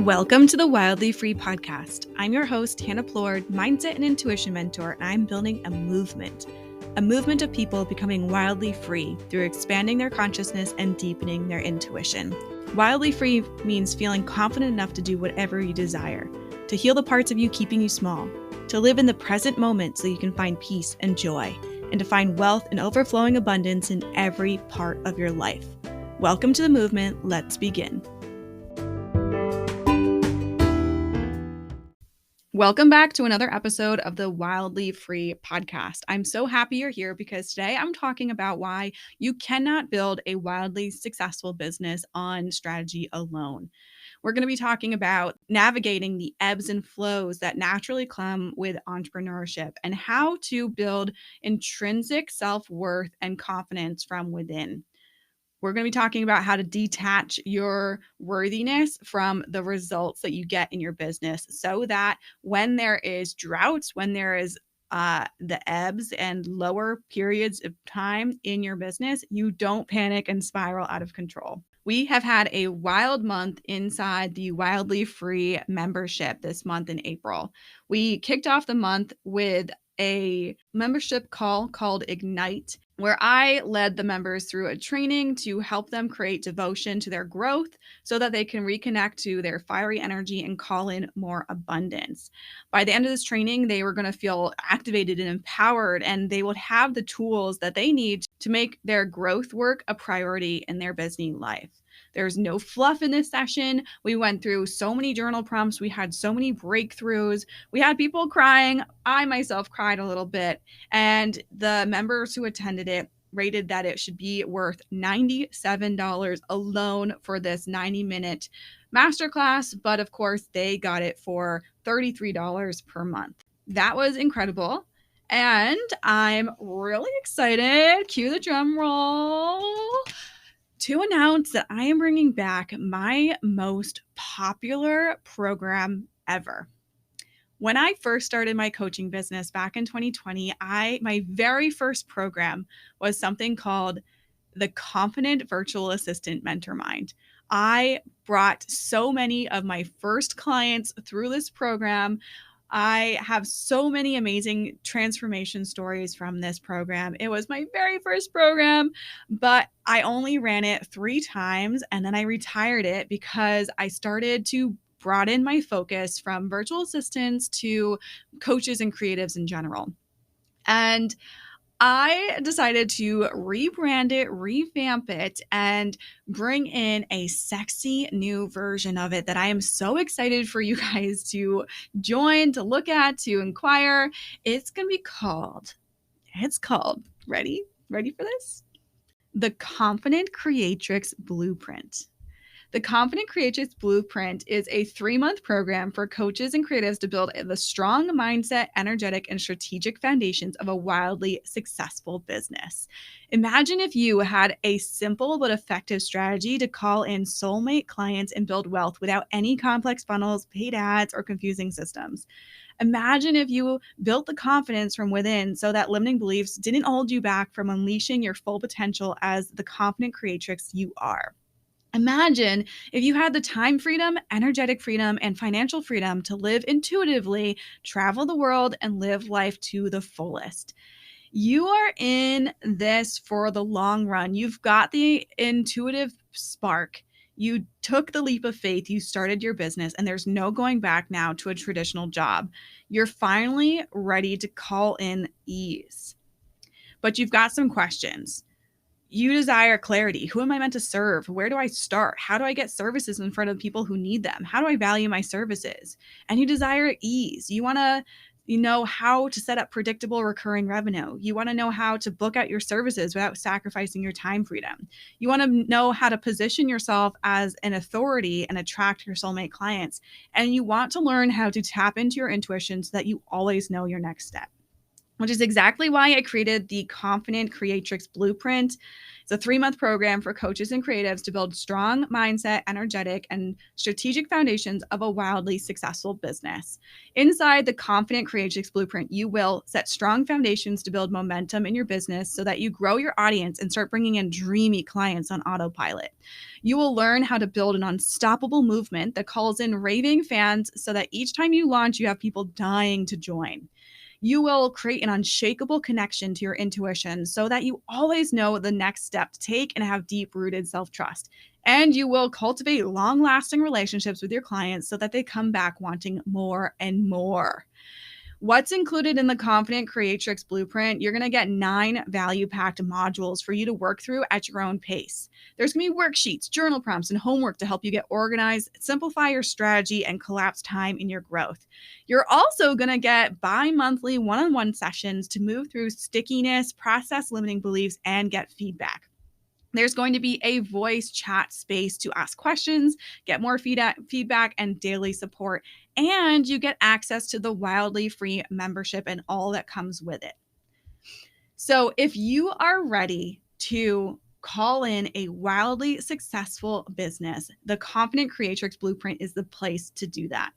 Welcome to the Wildly Free podcast. I'm your host, Hannah Plord, mindset and intuition mentor, and I'm building a movement of people becoming wildly free through expanding their consciousness and deepening their intuition. Wildly free means feeling confident enough to do whatever you desire, to heal the parts of you keeping you small, to live in the present moment so you can find peace and joy, and to find wealth and overflowing abundance in every part of your life. Welcome to the movement. Let's begin. Welcome back to another episode of the Wildly Free podcast. I'm so happy you're here because today I'm talking about why you cannot build a wildly successful business on strategy alone. We're going to be talking about navigating the ebbs and flows that naturally come with entrepreneurship and how to build intrinsic self-worth and confidence from within. We're going to be talking about how to detach your worthiness from the results that you get in your business so that when there is droughts, when there is the ebbs and lower periods of time in your business, you don't panic and spiral out of control. We have had a wild month inside the Wildly Free membership this month in April. We kicked off the month with a membership call called Ignite, where I led the members through a training to help them create devotion to their growth so that they can reconnect to their fiery energy and call in more abundance. By the end of this training, they were going to feel activated and empowered, and they would have the tools that they need to make their growth work a priority in their business life. There's no fluff in this session. We went through so many journal prompts. We had so many breakthroughs. We had people crying. I myself cried a little bit. And the members who attended it rated that it should be worth $97 alone for this 90-minute masterclass. But of course, they got it for $33 per month. That was incredible. And I'm really excited. Cue the drum roll. To announce that I am bringing back my most popular program ever. When I first started my coaching business back in 2020, my very first program was something called the Confident Virtual Assistant Mentor Mind. I brought so many of my first clients through this program. I have so many amazing transformation stories from this program. It was my very first program, but I only ran it 3 times and then I retired it because I started to broaden my focus from virtual assistants to coaches and creatives in general. And I decided to rebrand it, revamp it, and bring in a sexy new version of it that I am so excited for you guys to join, to look at, to inquire. It's called, ready for this? The Confident Creatrix Blueprint. The Confident Creatrix Blueprint is a 3-month program for coaches and creatives to build the strong mindset, energetic, and strategic foundations of a wildly successful business. Imagine if you had a simple but effective strategy to call in soulmate clients and build wealth without any complex funnels, paid ads, or confusing systems. Imagine if you built the confidence from within so that limiting beliefs didn't hold you back from unleashing your full potential as the confident creatrix you are. Imagine if you had the time freedom, energetic freedom, and financial freedom to live intuitively, travel the world, and live life to the fullest. You are in this for the long run. You've got the intuitive spark. You took the leap of faith. You started your business, and there's no going back now to a traditional job. You're finally ready to call in ease. But you've got some questions. You desire clarity. Who am I meant to serve? Where do I start? How do I get services in front of people who need them? How do I value my services? And you desire ease. You want to know how to set up predictable recurring revenue. You want to know how to book out your services without sacrificing your time freedom. You want to know how to position yourself as an authority and attract your soulmate clients. And you want to learn how to tap into your intuition so that you always know your next step. which is exactly why I created the Confident Creatrix Blueprint. It's a 3-month program for coaches and creatives to build strong mindset, energetic, and strategic foundations of a wildly successful business. Inside the Confident Creatrix Blueprint, you will set strong foundations to build momentum in your business so that you grow your audience and start bringing in dreamy clients on autopilot. You will learn how to build an unstoppable movement that calls in raving fans so that each time you launch, you have people dying to join. You will create an unshakable connection to your intuition so that you always know the next step to take and have deep rooted self trust. And you will cultivate long lasting relationships with your clients so that they come back wanting more and more. What's included in the Confident Creatrix Blueprint? You're going to get 9 value packed modules for you to work through at your own pace. There's going to be worksheets, journal prompts, and homework to help you get organized, simplify your strategy, and collapse time in your growth. You're also going to get bi monthly one on one sessions to move through stickiness, process limiting beliefs, and get feedback. There's going to be a voice chat space to ask questions, get more feedback, and daily support. And you get access to the Wildly Free membership and all that comes with it. So if you are ready to call in a wildly successful business, the Confident Creatrix Blueprint is the place to do that.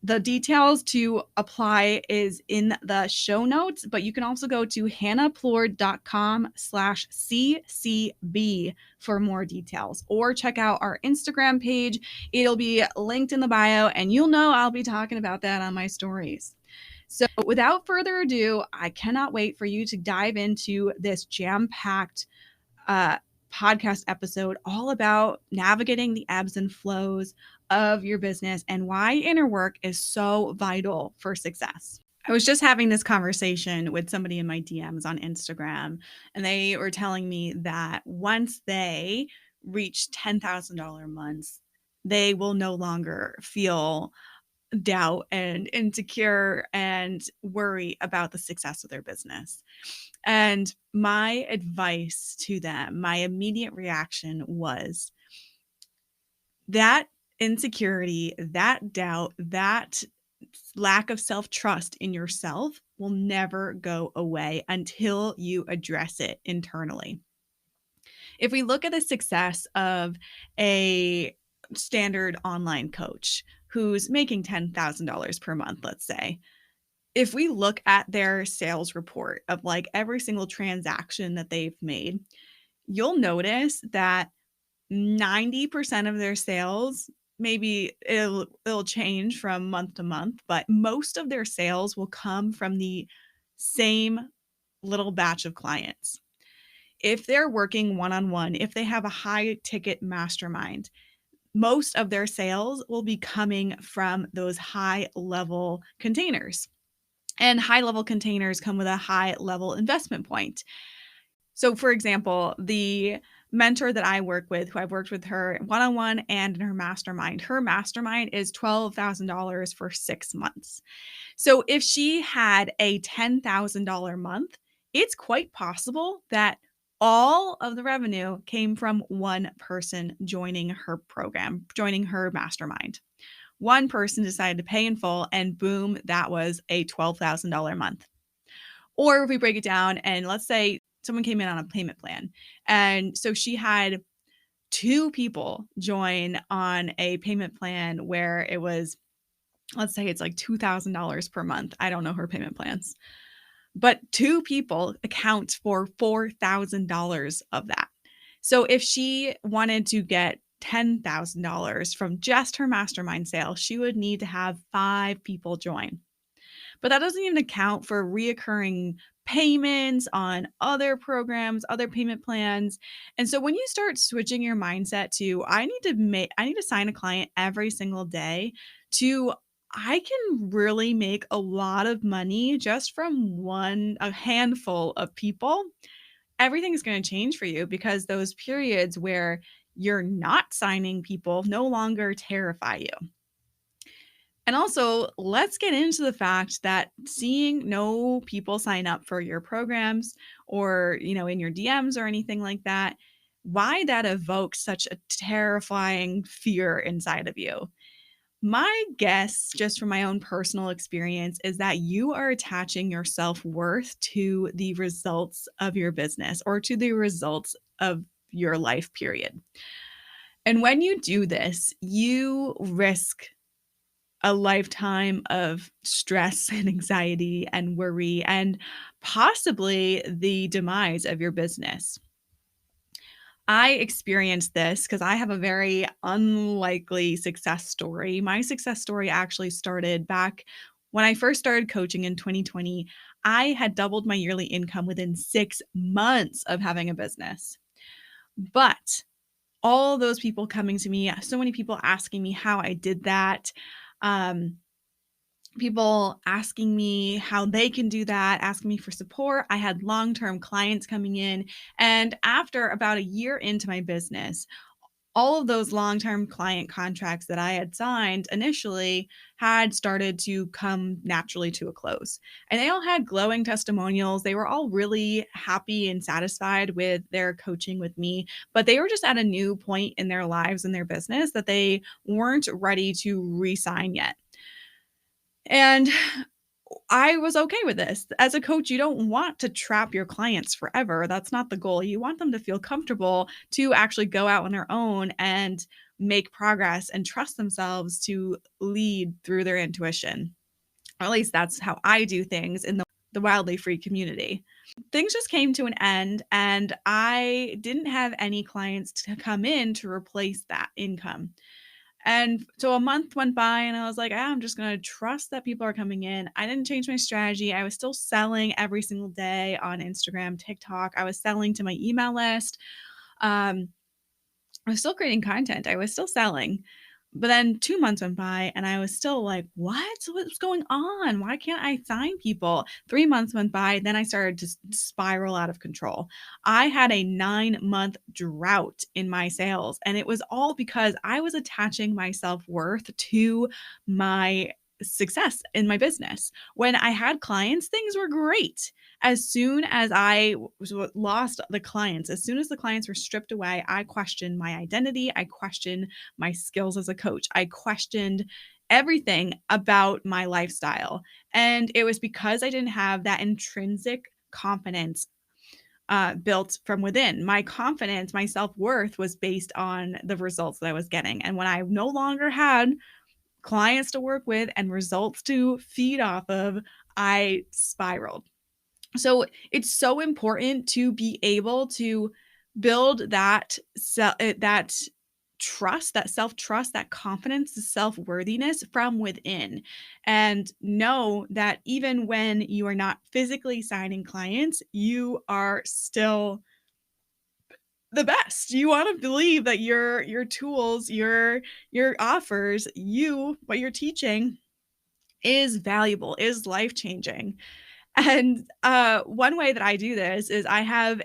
The details to apply is in the show notes, but you can also go to hannahplourde.com/ccb for more details, or check out our Instagram page. It'll be linked in the bio, and you'll know I'll be talking about that on my stories. So without further ado, I cannot wait for you to dive into this jam-packed podcast episode all about navigating the ebbs and flows of your business and why inner work is so vital for success. I was just having this conversation with somebody in my DMs on Instagram, and they were telling me that once they reach $10,000 months, they will no longer feel doubt and insecure and worry about the success of their business. And my advice to them, my immediate reaction was that insecurity, that doubt, that lack of self-trust in yourself will never go away until you address it internally. If we look at the success of a standard online coach who's making $10,000 per month, let's say, if we look at their sales report of like every single transaction that they've made, you'll notice that 90% of their sales, maybe it'll change from month to month, but most of their sales will come from the same little batch of clients. If they're working one-on-one, if they have a high ticket mastermind, most of their sales will be coming from those high level containers. And high level containers come with a high level investment point. So, for example, the mentor that I work with, who I've worked with her one-on-one and in her mastermind is $12,000 for 6 months. So if she had a $10,000 month, it's quite possible that all of the revenue came from one person joining her program, joining her mastermind. One person decided to pay in full, and boom, that was a $12,000 month. Or if we break it down and let's say someone came in on a payment plan, and so she had 2 people join on a payment plan where it was, let's say it's like $2,000 per month. I don't know her payment plans, but 2 people account for $4,000 of that. So if she wanted to get $10,000 from just her mastermind sale, she would need to have 5 people join. But that doesn't even account for reoccurring payments on other programs, other payment plans. And so when you start switching your mindset to I need to sign a client every single day, to I can really make a lot of money just from a handful of people, everything's going to change for you, because those periods where you're not signing people no longer terrify you. And also, let's get into the fact that seeing no people sign up for your programs or, in your DMs or anything like that, why that evokes such a terrifying fear inside of you. My guess, just from my own personal experience, is that you are attaching your self-worth to the results of your business or to the results of your life period. And when you do this, you risk a lifetime of stress and anxiety and worry and possibly the demise of your business. I experienced this because I have a very unlikely success story. My success story actually started back when I first started coaching in 2020. I had doubled my yearly income within 6 months of having a business. But all those people coming to me, so many people asking me how I did that. Um, People asking me how they can do that, asking me for support. I had long-term clients coming in. And after about a year into my business, all of those long-term client contracts that I had signed initially had started to come naturally to a close. And they all had glowing testimonials. They were all really happy and satisfied with their coaching with me, but they were just at a new point in their lives and their business that they weren't ready to re-sign yet. And I was okay with this. As a coach, you don't want to trap your clients forever. That's not the goal. You want them to feel comfortable to actually go out on their own and make progress and trust themselves to lead through their intuition. Or at least that's how I do things in the wildly free community. Things just came to an end, and I didn't have any clients to come in to replace that income. And so a month went by and I was like, I'm just going to trust that people are coming in. I didn't change my strategy. I was still selling every single day on Instagram, TikTok. I was selling to my email list. Um, I was still creating content. I was still selling. But then 2 months went by and I was still like, "What? What's going on? Why can't I sign people?" 3 months went by, then I started to spiral out of control. I had a 9-month drought in my sales, and it was all because I was attaching my self-worth to my success in my business. When I had clients, things were great. As soon as I lost the clients, as soon as the clients were stripped away, I questioned my identity. I questioned my skills as a coach. I questioned everything about my lifestyle. And it was because I didn't have that intrinsic confidence built from within. My confidence, my self worth was based on the results that I was getting. And when I no longer had clients to work with and results to feed off of, I spiraled. So it's so important to be able to build that trust, that self-trust, that confidence, the self-worthiness from within, and know that even when you are not physically signing clients, you are still the best. You want to believe that your tools, your offers, what you're teaching is valuable, is life-changing. And, one way that I do this is I have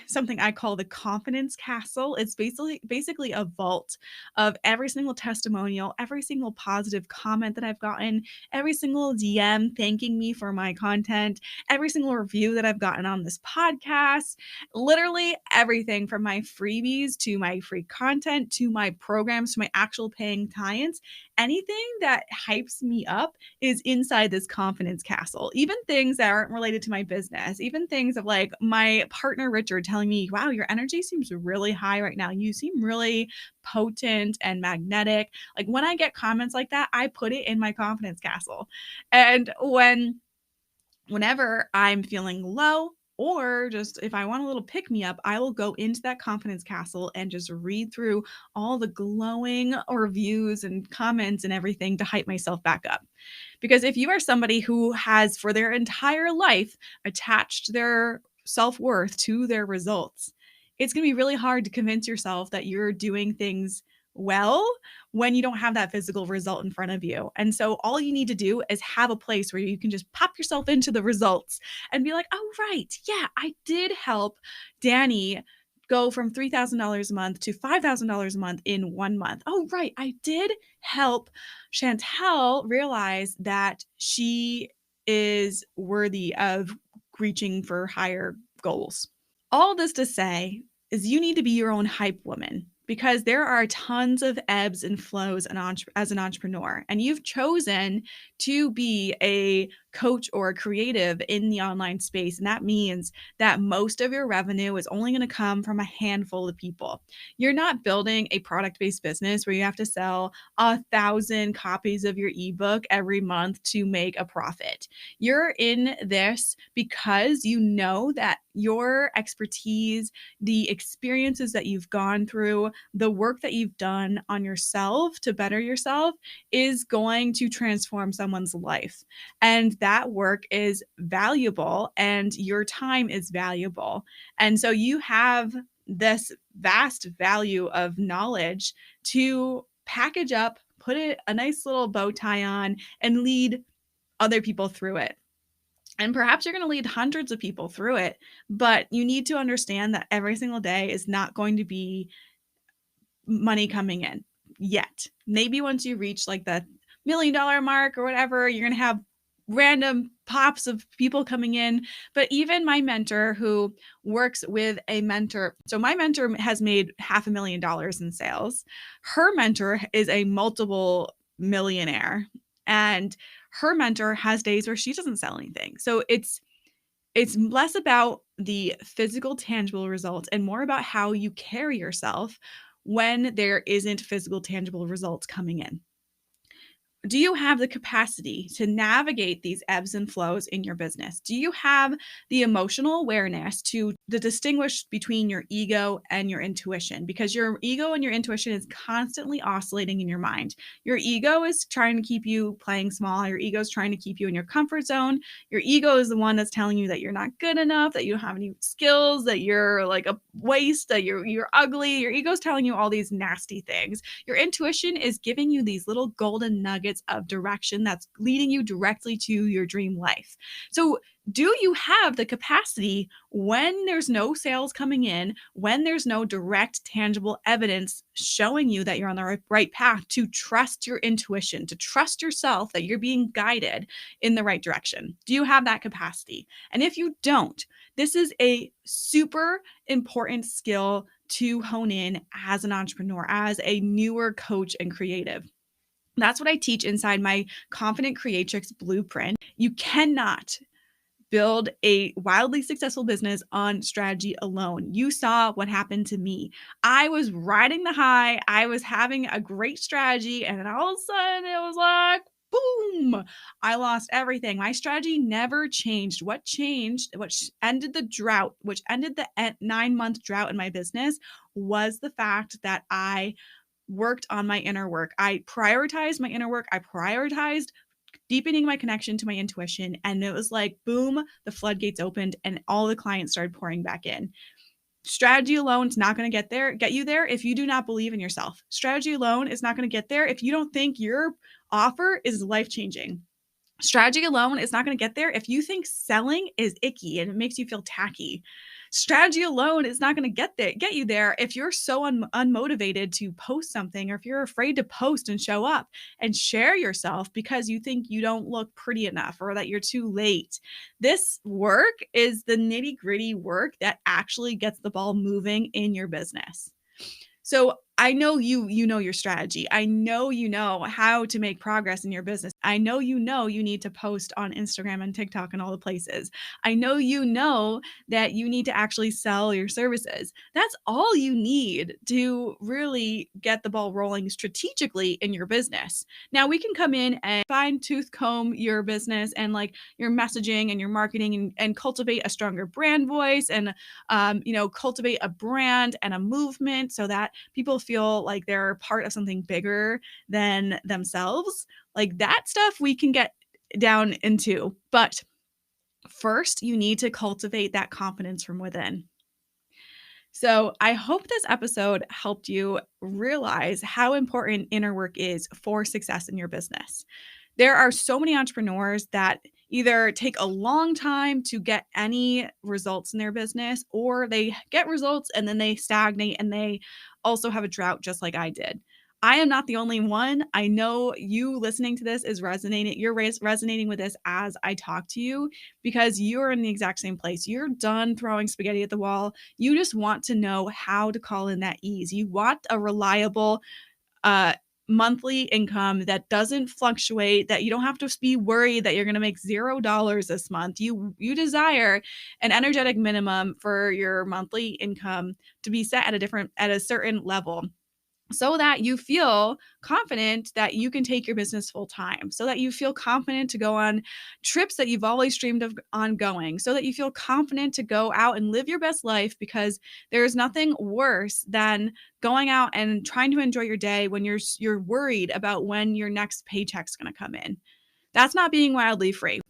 something I call the confidence castle. It's basically a vault of every single testimonial, every single positive comment that I've gotten, every single DM thanking me for my content, every single review that I've gotten on this podcast, literally everything from my freebies to my free content to my programs to my actual paying clients. Anything that hypes me up is inside this confidence castle. Even things that aren't related to my business, even things of like my partner Richard telling me, wow, your energy seems really high right now. You seem really potent and magnetic. Like when I get comments like that, I put it in my confidence castle. And whenever I'm feeling low, or just if I want a little pick me up, I will go into that confidence castle and just read through all the glowing reviews and comments and everything to hype myself back up. Because if you are somebody who has for their entire life attached their self-worth to their results, it's going to be really hard to convince yourself that you're doing things well when you don't have that physical result in front of you. And so all you need to do is have a place where you can just pop yourself into the results and be like, "Oh, right. Yeah, I did help Danny go from $3,000 a month to $5,000 a month in 1 month. Oh, right. I did help Chantel realize that she is worthy of reaching for higher goals." All this to say is you need to be your own hype woman. because there are tons of ebbs and flows as an entrepreneur, and you've chosen to be a coach or a creative in the online space. And that means that most of your revenue is only going to come from a handful of people. You're not building a product-based business where you have to sell 1,000 copies of your ebook every month to make a profit. You're in this because you know that your expertise, the experiences that you've gone through, the work that you've done on yourself to better yourself is going to transform someone's life. And that work is valuable and your time is valuable. And so you have this vast value of knowledge to package up, put a nice little bow tie on, and lead other people through it. And perhaps you're going to lead hundreds of people through it, but you need to understand that every single day is not going to be money coming in yet. Maybe once you reach like the $1 million mark or whatever, you're going to have random pops of people coming in. But even my mentor who works with a mentor, so my mentor has made $500,000 in sales. Her mentor is a multiple millionaire, and her mentor has days where she doesn't sell anything. So it's less about the physical, tangible results and more about how you carry yourself when there isn't physical, tangible results coming in. Do you have the capacity to navigate these ebbs and flows in your business? Do you have the emotional awareness to distinguish between your ego and your intuition? Because your ego and your intuition is constantly oscillating in your mind. Your ego is trying to keep you playing small. Your ego is trying to keep you in your comfort zone. Your ego is the one that's telling you that you're not good enough, that you don't have any skills, that you're like a waste, that you're ugly. Your ego is telling you all these nasty things. Your intuition is giving you these little golden nuggets of direction that's leading you directly to your dream life. So, do you have the capacity when there's no sales coming in, when there's no direct, tangible evidence showing you that you're on the right path, to trust your intuition, to trust yourself that you're being guided in the right direction? Do you have that capacity? And if you don't, this is a super important skill to hone in as an entrepreneur, as a newer coach and creative. That's what I teach inside my Confident Creatrix Blueprint. You cannot build a wildly successful business on strategy alone. You saw what happened to me. I was riding the high. I was having a great strategy, and then all of a sudden it was like, boom, I lost everything. My strategy never changed. What changed, ended the drought, which ended the 9-month drought in my business, was the fact that I worked on my inner work. I prioritized my inner work. I prioritized deepening my connection to my intuition. And it was like, boom, the floodgates opened and all the clients started pouring back in. Strategy alone is not going to get you there if you do not believe in yourself. Strategy alone is not going to get there if you don't think your offer is life-changing. Strategy alone is not going to get there if you think selling is icky and it makes you feel tacky. Strategy alone is not going to get you there if you're so unmotivated to post something, or if you're afraid to post and show up and share yourself because you think you don't look pretty enough or that you're too late. This work is the nitty-gritty work that actually gets the ball moving in your business. So I know you know your strategy. I know you know how to make progress in your business. I know you need to post on Instagram and TikTok and all the places. I know you know that you need to actually sell your services. That's all you need to really get the ball rolling strategically in your business. Now we can come in and fine tooth comb your business and like your messaging and your marketing and cultivate a stronger brand voice and cultivate a brand and a movement so that people feel like they're part of something bigger than themselves. Like that stuff we can get down into. But first, you need to cultivate that confidence from within. So I hope this episode helped you realize how important inner work is for success in your business. There are so many entrepreneurs that either take a long time to get any results in their business, or they get results and then they stagnate and they also have a drought just like I did. I am not the only one. I know you listening to this is resonating. You're resonating with this as I talk to you because you're in the exact same place. You're done throwing spaghetti at the wall. You just want to know how to call in that ease. You want a reliable uh, monthly income that doesn't fluctuate, that you don't have to be worried that you're going to make $0 this month. You desire an energetic minimum for your monthly income to be set at a certain level so that you feel confident that you can take your business full time, so that you feel confident to go on trips that you've always dreamed of on going, so that you feel confident to go out and live your best life, because there is nothing worse than going out and trying to enjoy your day when you're worried about when your next paycheck's going to come in. That's not being wildly free.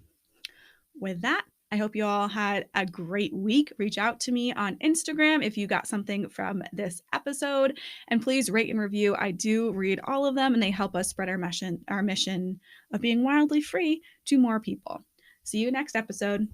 With that, I hope you all had a great week. Reach out to me on Instagram if you got something from this episode, and please rate and review. I do read all of them, and they help us spread our mission of being wildly free to more people. See you next episode.